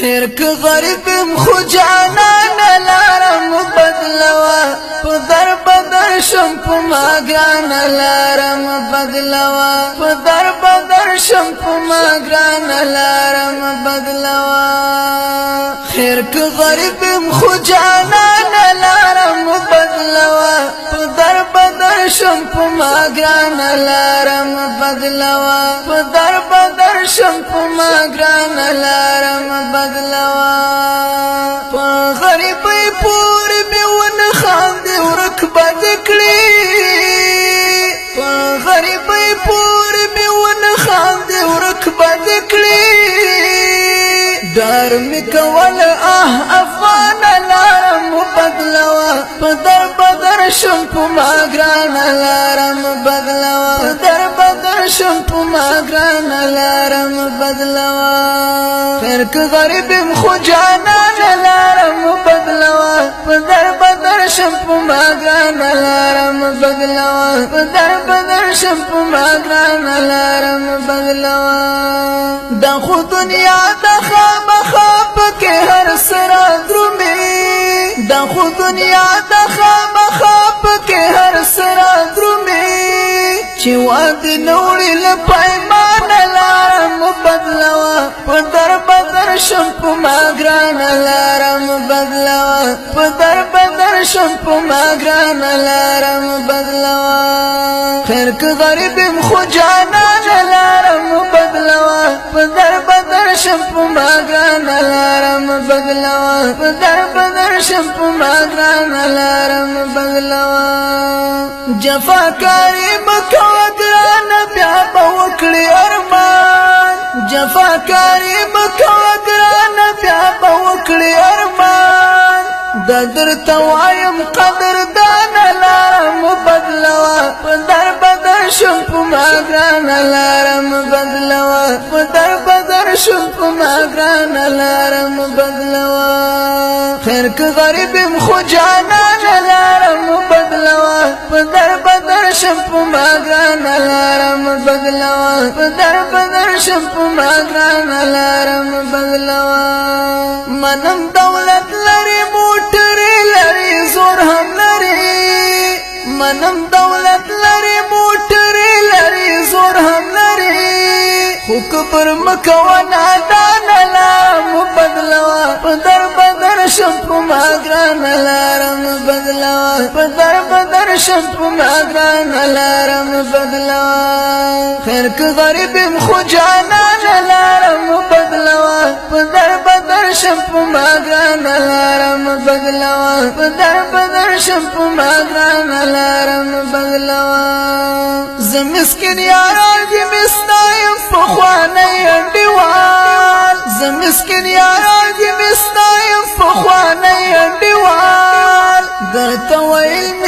خیر که غریبم خو جانان لارم بدلوا پدر بدر شم پما گران لارم بدلوا پدر بدر شم پما گران لارم بدلوا خیر که غریبم خو جانان لارم بدلوا پدر بدر شم پما گران لارم بدلوا پدر بدر شم پما گران لارم بدلوا په غریبۍ پور مې ونه خاندې ورک بد کړي په غریبۍ پور مې ونه خاندې ورک بد کړي ډار مې کول افغان لارم بدلوا په در بدر شم په ما ګران لارم بدلوا په در بدر شم په ما ګران لارم بدلوا خیر که غریبم خو جانان لارم بدلوا په در بدر شم په ما ګران لارم بدلوا په در بدر شم په ما ګران لارم بدلوا دا خو دنیا د خامخا پکې هر سره درومي دا خو دنیا د خامخا پکې هر سره درومي چې وادي نوړي له پیمان لارم بدلوا په در بدر شم په ما ګران لارم بدلوا په در بدر شم په ما ګران لارم بدلوا خیر که غریبم خو جانان لارم بدلوا په در بدر شم په ما ګران لارم بدلوا په در بدر شم په ما ګران لارم بدلوا جفاکاری مکوه ګران بیا به وکړي ارمان جفاکاری مکوه ګران بیا به وکړي ارمان دا درته وایم قدردان لارم بدلوا په در بدر شم په ما ګران لارم بدلوا په در بدر شم په ما ګران لارم بدلوا خیر که غریبم خو جانان لارم بدلوا په در بدر شم په ما ګران لارم بدلوا په در بدر شم په ما ګران لارم بدلوا منم دولت لري موټرې لري زور هم لري منم دولت لري موټرې لري زور هم لري خو کبر مکوه نادان لارم بدلوا په در بدر شم په ما ګران لارم بدلوا په در بدر شم په ما ګران لارم بدلوا خیر که غریبم خو جانان لارم بدلوا په در بدر شم په ما ګران لارم بدلوا په در بدر شم په ما ګران لارم بدلوا زه مسکین یاران دې مستایم پخوانی انډیوال زه مسکین یاران دې مستایم پخوانی انډیوال درته ویل